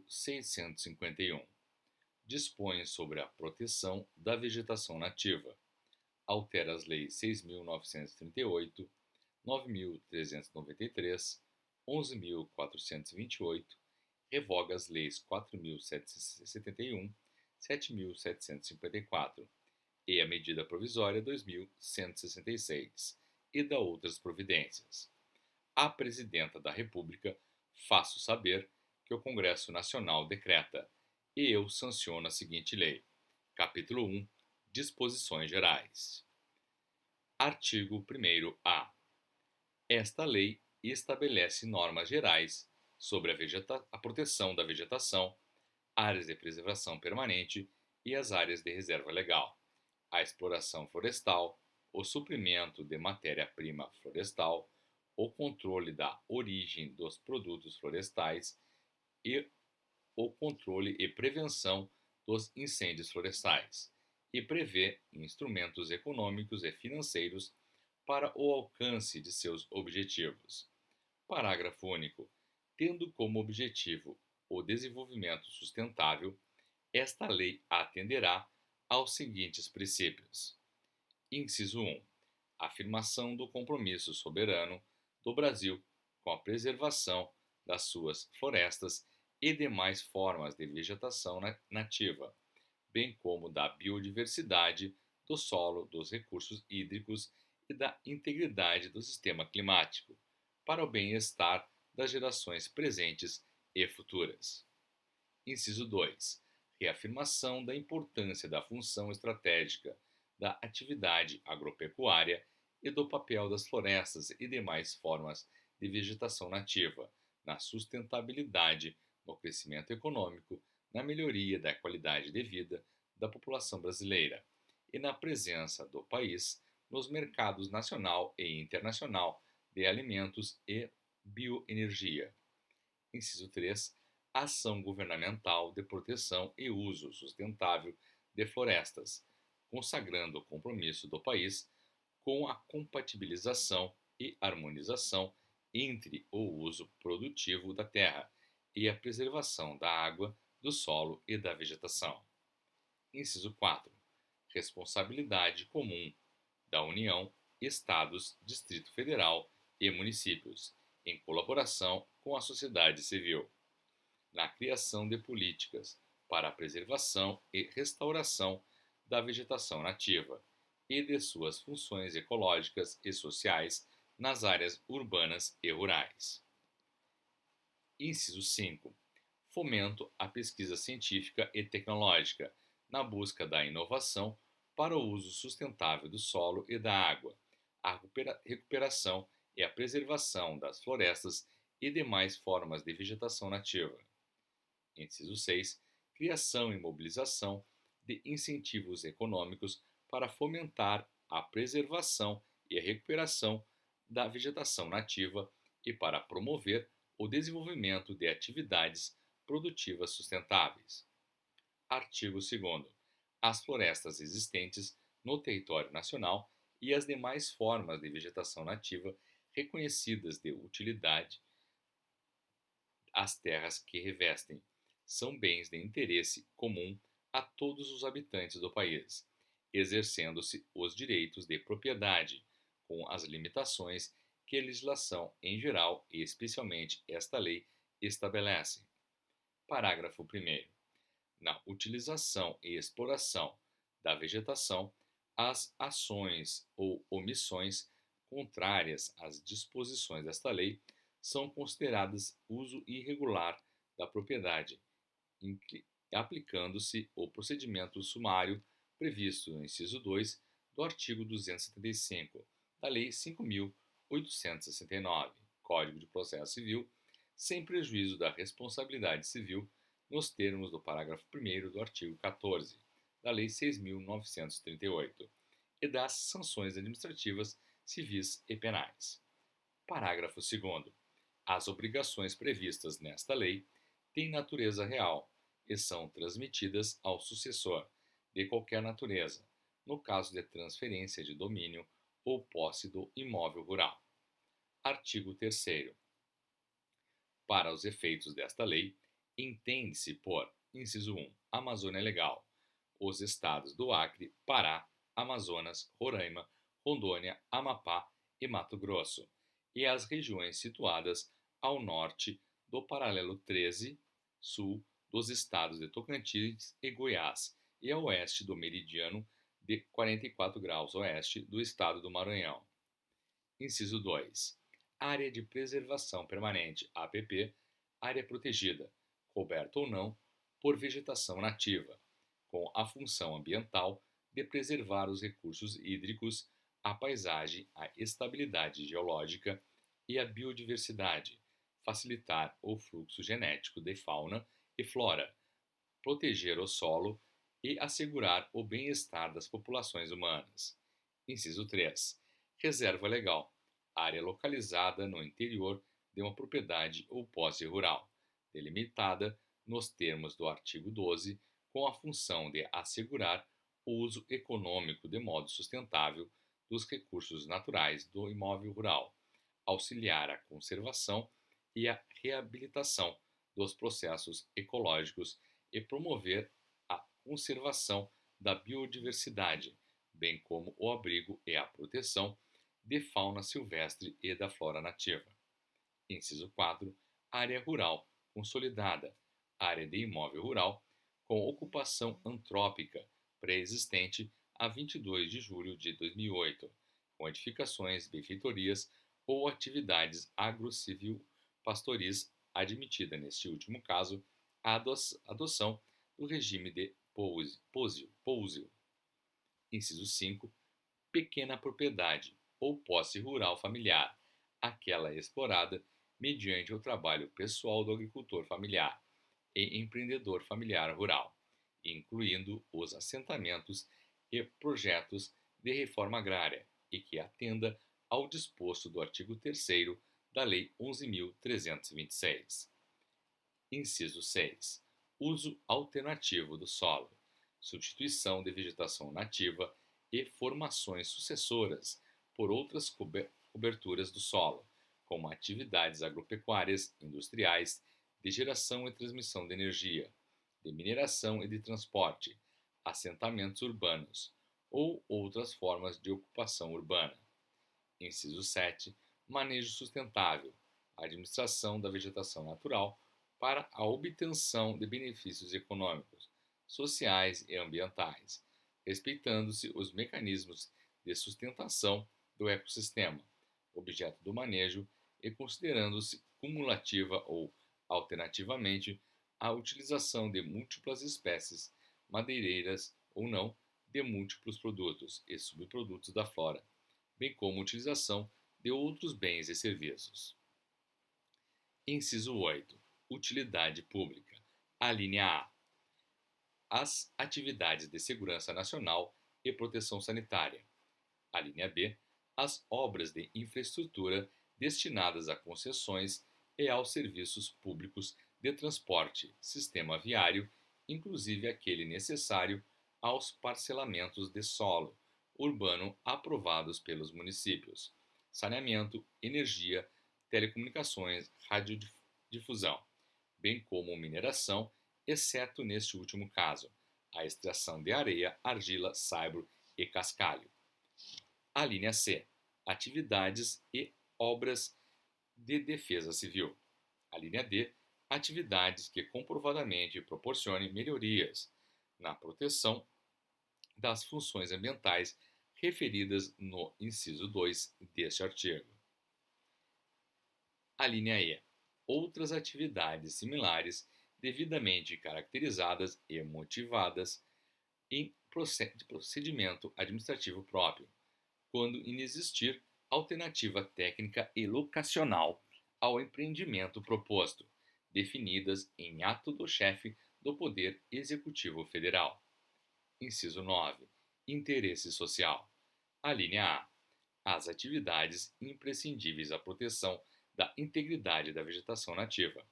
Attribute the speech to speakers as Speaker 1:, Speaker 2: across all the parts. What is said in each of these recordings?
Speaker 1: 651. Dispõe sobre a proteção da vegetação nativa. Altera as leis 6.938, 9.393, 11.428, revoga as leis 4.771, 7.754 e a medida provisória 2.166 e dá outras providências. A Presidenta da República faço saber que o Congresso Nacional decreta e eu sanciono a seguinte lei. Capítulo 1. Disposições Gerais. Artigo 1º-A. Esta lei estabelece normas gerais sobre a proteção da vegetação, áreas de preservação permanente e as áreas de reserva legal, a exploração florestal, o suprimento de matéria-prima florestal, o controle da origem dos produtos florestais e o controle e prevenção dos incêndios florestais, e prevê instrumentos econômicos e financeiros para o alcance de seus objetivos. Parágrafo único. Tendo como objetivo o desenvolvimento sustentável, esta lei atenderá aos seguintes princípios. Inciso 1. Afirmação do compromisso soberano do Brasil com a preservação das suas florestas e demais formas de vegetação nativa, bem como da biodiversidade, do solo, dos recursos hídricos e da integridade do sistema climático, para o bem-estar das gerações presentes e futuras. Inciso 2. Reafirmação da importância da função estratégica da atividade agropecuária e do papel das florestas e demais formas de vegetação nativa na sustentabilidade, no crescimento econômico, na melhoria da qualidade de vida da população brasileira e na presença do país nos mercados nacional e internacional de alimentos e bioenergia. Inciso 3. Ação governamental de proteção e uso sustentável de florestas, consagrando o compromisso do país com a compatibilização e harmonização entre o uso produtivo da terra e a preservação da água, do solo e da vegetação. Inciso 4. Responsabilidade comum da União, Estados, Distrito Federal e municípios, em colaboração com a sociedade civil, na criação de políticas para a preservação e restauração da vegetação nativa e de suas funções ecológicas e sociais nas áreas urbanas e rurais. Inciso 5. Fomento à pesquisa científica e tecnológica na busca da inovação para o uso sustentável do solo e da água, a recuperação e a preservação das florestas e demais formas de vegetação nativa. Inciso 6. Criação e mobilização de incentivos econômicos para fomentar a preservação e a recuperação da vegetação nativa e para promover o desenvolvimento de atividades produtivas sustentáveis. Artigo 2º. As florestas existentes no território nacional e as demais formas de vegetação nativa reconhecidas de utilidade às terras que revestem são bens de interesse comum a todos os habitantes do país, exercendo-se os direitos de propriedade, com as limitações que a legislação em geral e especialmente esta lei estabelece. Parágrafo 1º. Na utilização e exploração da vegetação, as ações ou omissões contrárias às disposições desta lei são consideradas uso irregular da propriedade, aplicando-se o procedimento sumário previsto no inciso 2 do artigo 275 da Lei 5.869, Código de Processo Civil, sem prejuízo da responsabilidade civil, nos termos do parágrafo 1º do artigo 14 da Lei 6.938 e das sanções administrativas, civis e penais. Parágrafo 2º. As obrigações previstas nesta lei têm natureza real e são transmitidas ao sucessor, de qualquer natureza, no caso de transferência de domínio ou posse do imóvel rural. Artigo 3º. Para os efeitos desta lei, Entende-se por, inciso 1, Amazônia Legal, os estados do Acre, Pará, Amazonas, Roraima, Rondônia, Amapá e Mato Grosso, e as regiões situadas ao norte do paralelo 13, sul dos estados de Tocantins e Goiás, e a oeste do meridiano de 44 graus oeste do estado do Maranhão. Inciso 2. Área de preservação permanente, APP, área protegida, coberta ou não por vegetação nativa, com a função ambiental de preservar os recursos hídricos, a paisagem, a estabilidade geológica e a biodiversidade, facilitar o fluxo genético de fauna e flora, proteger o solo e assegurar o bem-estar das populações humanas. Inciso 3. Reserva legal, área localizada no interior de uma propriedade ou posse rural, delimitada nos termos do artigo 12, com a função de assegurar o uso econômico de modo sustentável dos recursos naturais do imóvel rural, auxiliar a conservação e a reabilitação dos processos ecológicos e promover a conservação da biodiversidade, bem como o abrigo e a proteção de fauna silvestre e da flora nativa. Inciso 4. Área rural consolidada, área de imóvel rural com ocupação antrópica pré-existente a 22 de julho de 2008, com edificações, benfeitorias ou atividades agrocivil-pastoris, admitida, neste último caso, a adoção do regime de Pousio. Inciso 5. Pequena propriedade ou posse rural familiar, aquela explorada mediante o trabalho pessoal do agricultor familiar e empreendedor familiar rural, incluindo os assentamentos e projetos de reforma agrária, e que atenda ao disposto do artigo 3º da Lei 11.326. Inciso 6. Uso alternativo do solo, substituição de vegetação nativa e formações sucessoras por outras coberturas do solo, como atividades agropecuárias, industriais, de geração e transmissão de energia, de mineração e de transporte, assentamentos urbanos ou outras formas de ocupação urbana. Inciso 7. Manejo sustentável, administração da vegetação natural para a obtenção de benefícios econômicos, sociais e ambientais, respeitando-se os mecanismos de sustentação do ecossistema, objeto do manejo, e considerando-se cumulativa ou, alternativamente, a utilização de múltiplas espécies madeireiras ou não de múltiplos produtos e subprodutos da flora, bem como a utilização de outros bens e serviços. Inciso 8. Utilidade pública. A linha A. As atividades de segurança nacional e proteção sanitária. A linha B. As obras de infraestrutura destinadas a concessões e aos serviços públicos de transporte, sistema viário, inclusive aquele necessário aos parcelamentos de solo urbano aprovados pelos municípios, saneamento, energia, telecomunicações, radiodifusão, bem como mineração, exceto neste último caso, a extração de areia, argila, saibro e cascalho. A linha C. Atividades e obras de defesa civil. A linha D. Atividades que comprovadamente proporcionem melhorias na proteção das funções ambientais referidas no inciso 2 deste artigo. A linha E. Outras atividades similares devidamente caracterizadas e motivadas em procedimento administrativo próprio, quando inexistir alternativa técnica e locacional ao empreendimento proposto, definidas em ato do chefe do Poder Executivo Federal. Inciso 9. Interesse social. A linha A. As atividades imprescindíveis à proteção da integridade da vegetação nativa,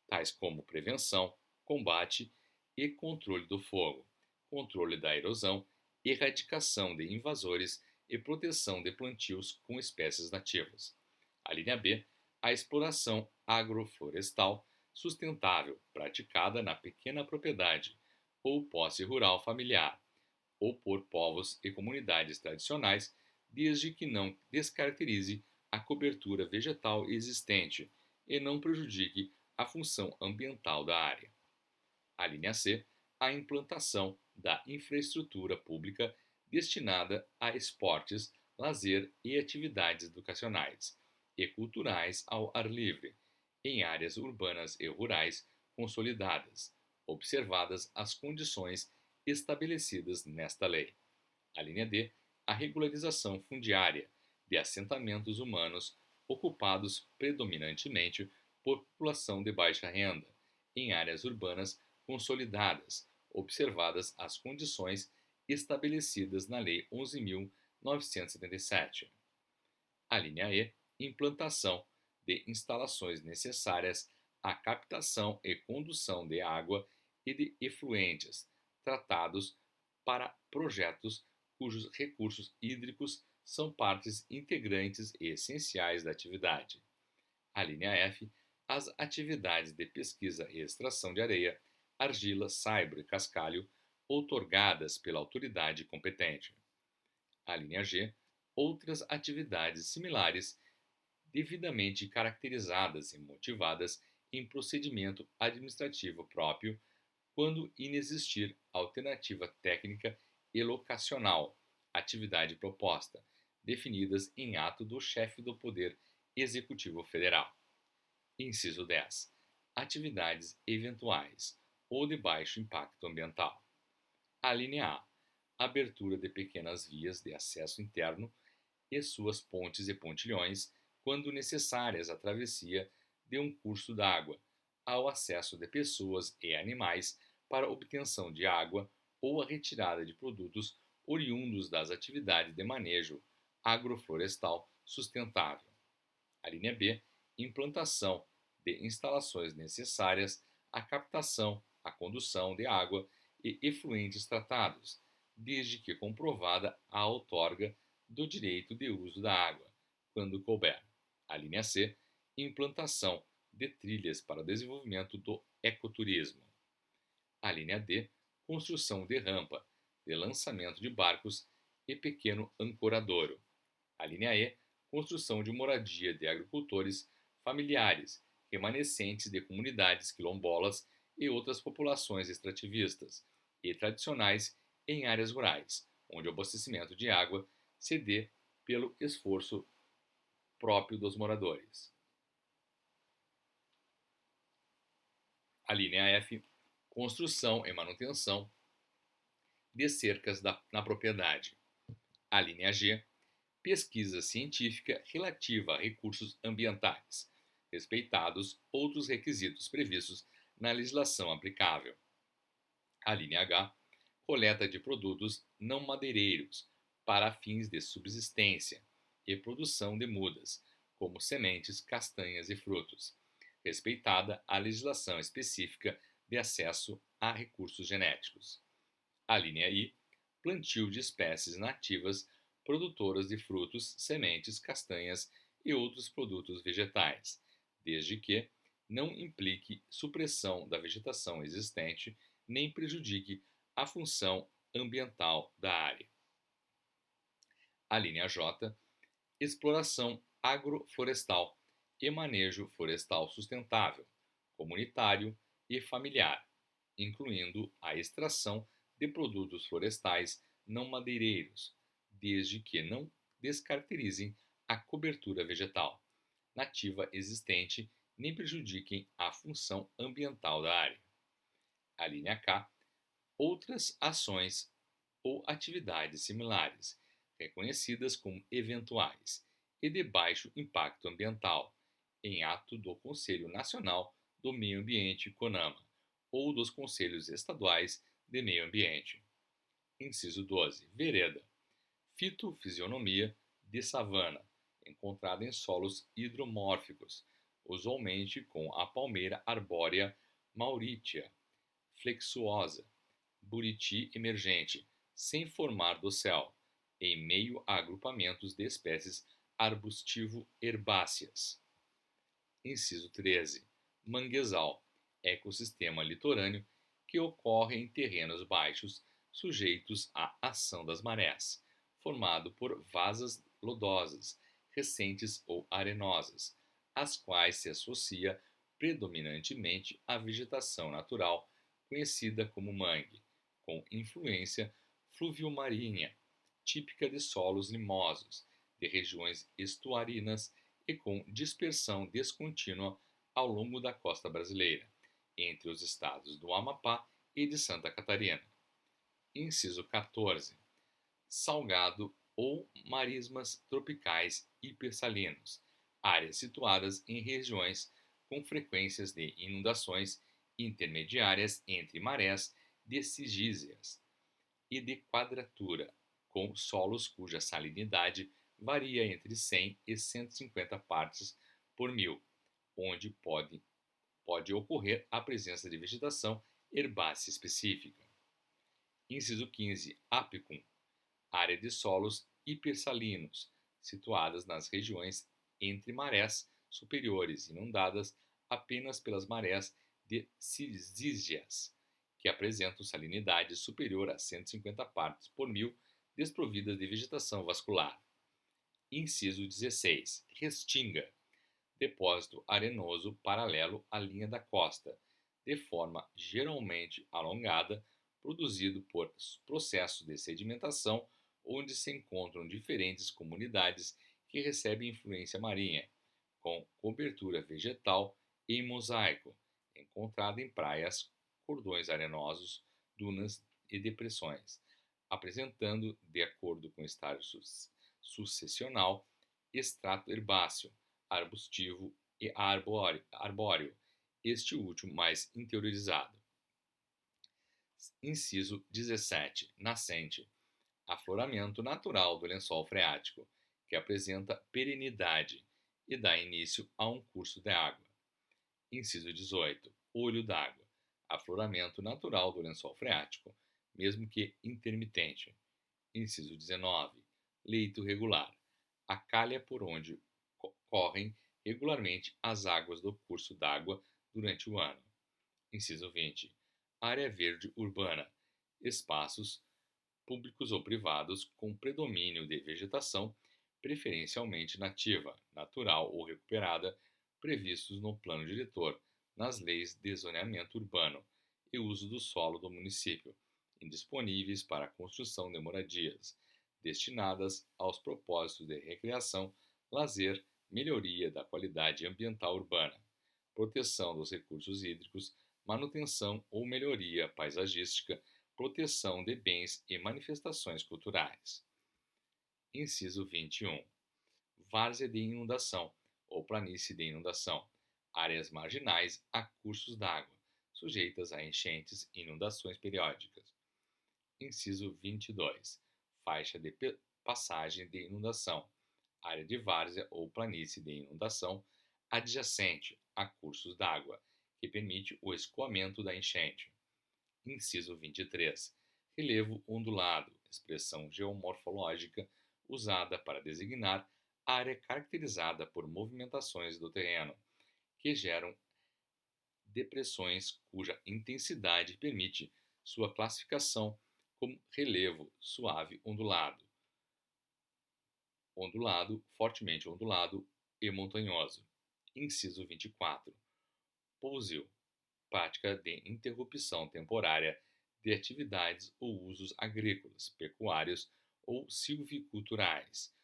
Speaker 1: tais como prevenção, combate e controle do fogo, controle da erosão, erradicação de invasores e proteção de plantios com espécies nativas. A linha B. A exploração agroflorestal, sustentável praticada na pequena propriedade ou posse rural familiar, ou por povos e comunidades tradicionais, desde que não descaracterize a cobertura vegetal existente e não prejudique a função ambiental da área. A linha C, a implantação da infraestrutura pública destinada a esportes, lazer e atividades educacionais e culturais ao ar livre, em áreas urbanas e rurais consolidadas, observadas as condições estabelecidas nesta lei. A linha D, a regularização fundiária de assentamentos humanos ocupados predominantemente por população de baixa renda, em áreas urbanas consolidadas, observadas as condições estabelecidas na Lei 11.977. A linha E, implantação de instalações necessárias à captação e condução de água e de efluentes, tratados para projetos cujos recursos hídricos são partes integrantes e essenciais da atividade. A linha F, as atividades de pesquisa e extração de areia, argila, saibro e cascalho, outorgadas pela autoridade competente. A linha G, outras atividades similares, devidamente caracterizadas e motivadas em procedimento administrativo próprio, quando inexistir alternativa técnica e locacional, atividade proposta, definidas em ato do chefe do Poder Executivo Federal. Inciso 10. Atividades eventuais ou de baixo impacto ambiental. A linha A. Abertura de pequenas vias de acesso interno e suas pontes e pontilhões, quando necessárias à travessia de um curso d'água, ao acesso de pessoas e animais para obtenção de água ou a retirada de produtos oriundos das atividades de manejo agroflorestal sustentável. A linha B, implantação de instalações necessárias à captação, à condução de água e efluentes tratados, desde que comprovada a outorga do direito de uso da água, quando couber. A linha C, implantação de trilhas para o desenvolvimento do ecoturismo. A linha D, construção de rampa, de lançamento de barcos e pequeno ancoradouro. A linha E, construção de moradia de agricultores familiares, remanescentes de comunidades quilombolas e outras populações extrativistas e tradicionais em áreas rurais, onde o abastecimento de água se dê pelo esforço próprio dos moradores. A linha F, construção e manutenção de cercas na propriedade. A linha G, pesquisa científica relativa a recursos ambientais, respeitados outros requisitos previstos na legislação aplicável. A linha H, coleta de produtos não madeireiros para fins de subsistência e produção de mudas, como sementes, castanhas e frutos, respeitada a legislação específica de acesso a recursos genéticos. A linha I, plantio de espécies nativas produtoras de frutos, sementes, castanhas e outros produtos vegetais, desde que não implique supressão da vegetação existente nem prejudique a função ambiental da área. A linha J, exploração agroflorestal e manejo florestal sustentável, comunitário e familiar, incluindo a extração de produtos florestais não madeireiros, desde que não descaracterizem a cobertura vegetal nativa existente nem prejudiquem a função ambiental da área. A linha K, outras ações ou atividades similares, reconhecidas como eventuais e de baixo impacto ambiental, em ato do Conselho Nacional do Meio Ambiente, CONAMA, ou dos Conselhos Estaduais de Meio Ambiente. Inciso 12. Vereda. Fitofisionomia de savana, encontrada em solos hidromórficos, usualmente com a palmeira arbórea Mauritia flexuosa, buriti emergente, sem formar dossel, em meio a agrupamentos de espécies arbustivo-herbáceas. Inciso 13. Manguezal, ecossistema litorâneo que ocorre em terrenos baixos sujeitos à ação das marés, formado por vasas lodosas, recentes ou arenosas, às quais se associa predominantemente a vegetação natural conhecida como mangue, com influência fluvio-marinha, típica de solos limosos, de regiões estuarinas e com dispersão descontínua ao longo da costa brasileira, entre os estados do Amapá e de Santa Catarina. Inciso 14. Salgado ou marismas tropicais hipersalinos, áreas situadas em regiões com frequências de inundações intermediárias entre marés decisísias e de quadratura, com solos cuja salinidade varia entre 100 e 150 partes por mil, onde pode ocorrer a presença de vegetação herbácea específica. Inciso 15. Apicum, área de solos hipersalinos, situadas nas regiões entre marés superiores inundadas apenas pelas marés decisísias, que apresentam salinidade superior a 150 partes por mil, desprovidas de vegetação vascular. Inciso 16. Restinga, depósito arenoso paralelo à linha da costa, de forma geralmente alongada, produzido por processos de sedimentação onde se encontram diferentes comunidades que recebem influência marinha, com cobertura vegetal em mosaico, encontrada em praias, cordões arenosos, dunas e depressões, apresentando, de acordo com o estágio sucessional, extrato herbáceo, arbustivo e arbóreo, este último mais interiorizado. Inciso 17. Nascente. Afloramento natural do lençol freático, que apresenta perenidade e dá início a um curso de água. Inciso 18. Olho d'água. Afloramento natural do lençol freático, mesmo que intermitente. Inciso 19. Leito regular. A calha por onde correm regularmente as águas do curso d'água durante o ano. Inciso 20. Área verde urbana. Espaços públicos ou privados com predomínio de vegetação, preferencialmente nativa, natural ou recuperada, previstos no plano diretor, nas leis de zoneamento urbano e uso do solo do município, indisponíveis para a construção de moradias, destinadas aos propósitos de recreação, lazer, melhoria da qualidade ambiental urbana, proteção dos recursos hídricos, manutenção ou melhoria paisagística, proteção de bens e manifestações culturais. Inciso 21. Várzea de inundação ou planície de inundação, áreas marginais a cursos d'água, sujeitas a enchentes e inundações periódicas. Inciso 22. Faixa de passagem de inundação, área de várzea ou planície de inundação adjacente a cursos d'água, que permite o escoamento da enchente. Inciso 23. Relevo ondulado, expressão geomorfológica usada para designar área caracterizada por movimentações do terreno, que geram depressões cuja intensidade permite sua classificação como relevo suave ondulado, fortemente ondulado e montanhoso. Inciso 24. Pousio, prática de interrupção temporária de atividades ou usos agrícolas, pecuários ou silviculturais,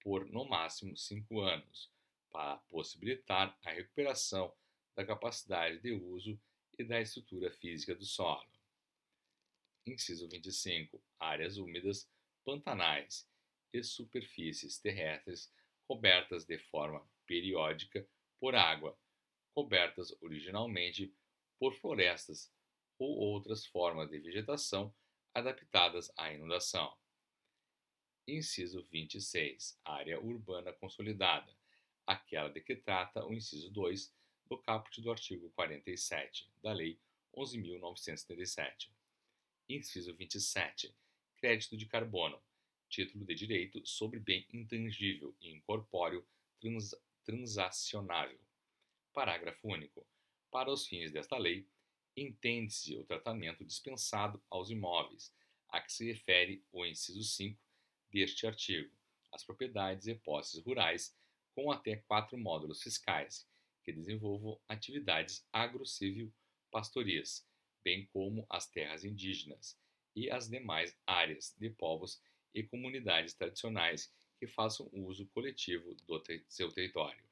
Speaker 1: por no máximo 5 anos, para possibilitar a recuperação da capacidade de uso e da estrutura física do solo. Inciso 25. Áreas úmidas, pantanais e superfícies terrestres cobertas de forma periódica por água, cobertas originalmente por florestas ou outras formas de vegetação adaptadas à inundação. Inciso 26. Área urbana consolidada, aquela de que trata o inciso 2 do caput do artigo 47 da Lei 11.977. Inciso 27. Crédito de carbono, título de direito sobre bem intangível e incorpóreo transacionável. Parágrafo único. Para os fins desta lei, entende-se o tratamento dispensado aos imóveis, a que se refere o inciso 5 deste artigo, as propriedades e posses rurais com até 4 módulos fiscais, que desenvolvam atividades agro-civil-pastorias, bem como as terras indígenas e as demais áreas de povos e comunidades tradicionais que façam uso coletivo do seu território.